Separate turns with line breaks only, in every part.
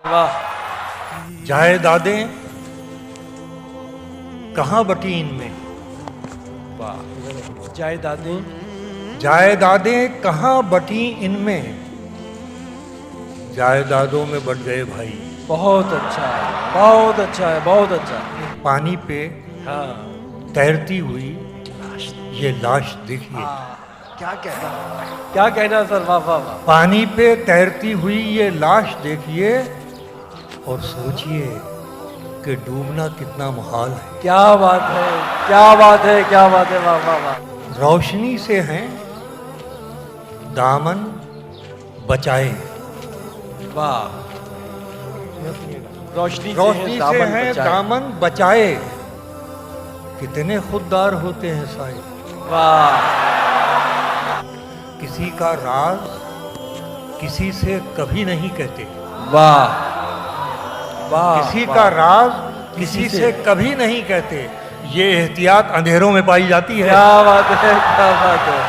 वाह।
जायदादें कहाँ बटी इनमें,
वाह। जायदादें
जायदादें कहाँ बटी इनमें, जायदादों में बट गए भाई।
बहुत अच्छा है, बहुत अच्छा है, बहुत अच्छा है।
पानी पे
हाँ।
तैरती हुई ये लाश देखिए,
क्या कहना, क्या कहना सर, वाह वाह वाह।
पानी पे तैरती हुई ये लाश देखिए और सोचिए कि डूबना कितना मुहाल है।
क्या बात है, क्या बात है, क्या बात है, वाह वाह वाह।
रोशनी से हैं दामन बचाए,
वाह। रोशनी
रोशनी से हैं
बचाए।
दामन बचाए, कितने खुददार होते हैं साहिब।
वाह।
किसी का राज किसी से कभी नहीं कहते,
वाह वाह।
किसी
वाह।
का राज किसी से कभी नहीं कहते, ये एहतियात अंधेरों में पाई जाती है।
क्या बात है, क्या बात है।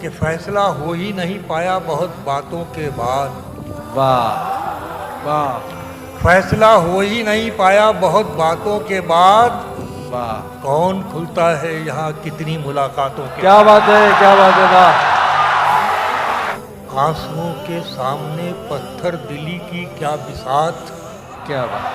कि फैसला हो ही नहीं पाया बहुत बातों के बाद,
वाह वाह
फैसला हो ही नहीं पाया बहुत बातों के बाद,
वाह।
कौन खुलता है यहाँ कितनी मुलाकातों के।
क्या बात है, क्या बात है, वाह।
आंसुओं के सामने पत्थर दिली की क्या बिसात,
क्या बात।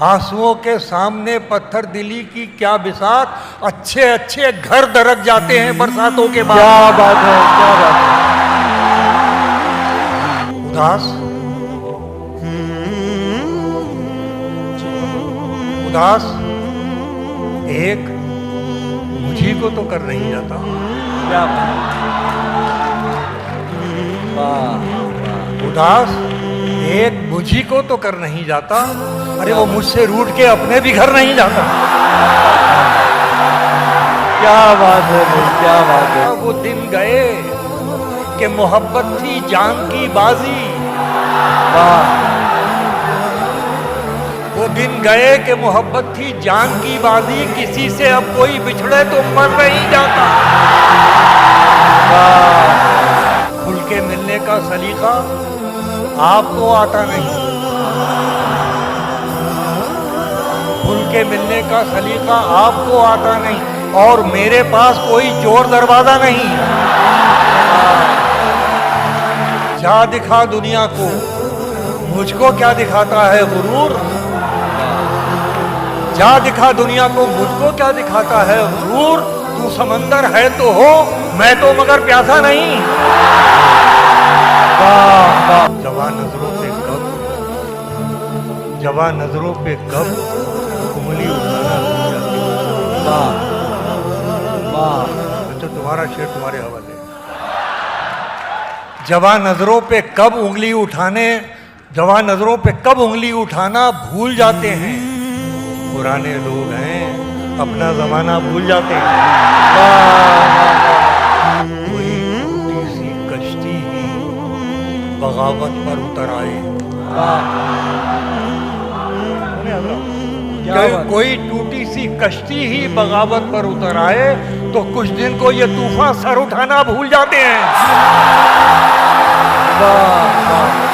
आंसुओं के सामने पत्थर दिली की क्या बिसात, अच्छे अच्छे घर दरक जाते हैं बरसातों के बाद।
क्या बात है, क्या बात है।
उदास उदास एक मुझी को तो कर नहीं जाता,
क्या बात। वाह वाह।
उदास एक मुझी को तो कर नहीं जाता, अरे वो मुझसे रूठ के अपने भी घर नहीं जाता।
क्या बात है भाई, क्या बात है।
वो दिन गए कि मोहब्बत थी जान की बाजी,
वाह।
वो दिन गए कि मोहब्बत थी जान की बाजी, किसी से अब कोई बिछड़े तो मर नहीं जाता। खुल के मिलने का सलीका आपको आता नहीं, खुल के मिलने का सलीका आपको आता नहीं, और मेरे पास कोई चोर दरवाजा नहीं। जा दिखा दुनिया को, मुझको क्या दिखाता है गुरूर, जा दिखा दुनिया को, मुझको क्या दिखाता है गुरूर। तू समंदर है तो हो, मैं तो मगर प्यासा नहीं। जवान नजरों पे कब, जवान नजरों पे कब उंगली उठाना भूल जाती।
वाह वाह।
तो तुम्हारा शेर तुम्हारे हवाले। जवान नजरों पे कब उंगली उठाने, जवान नजरों पे कब उंगली उठाना भूल जाते हैं। पुराने लोग हैं अपना जमाना भूल जाते हैं। कोई टूटी सी कश्ती ही बगावत पर उतर आए, कोई टूटी सी कश्ती ही बगावत पर उतर आए, तो कुछ दिन को ये तूफान सर उठाना भूल जाते हैं।
वाह वाह।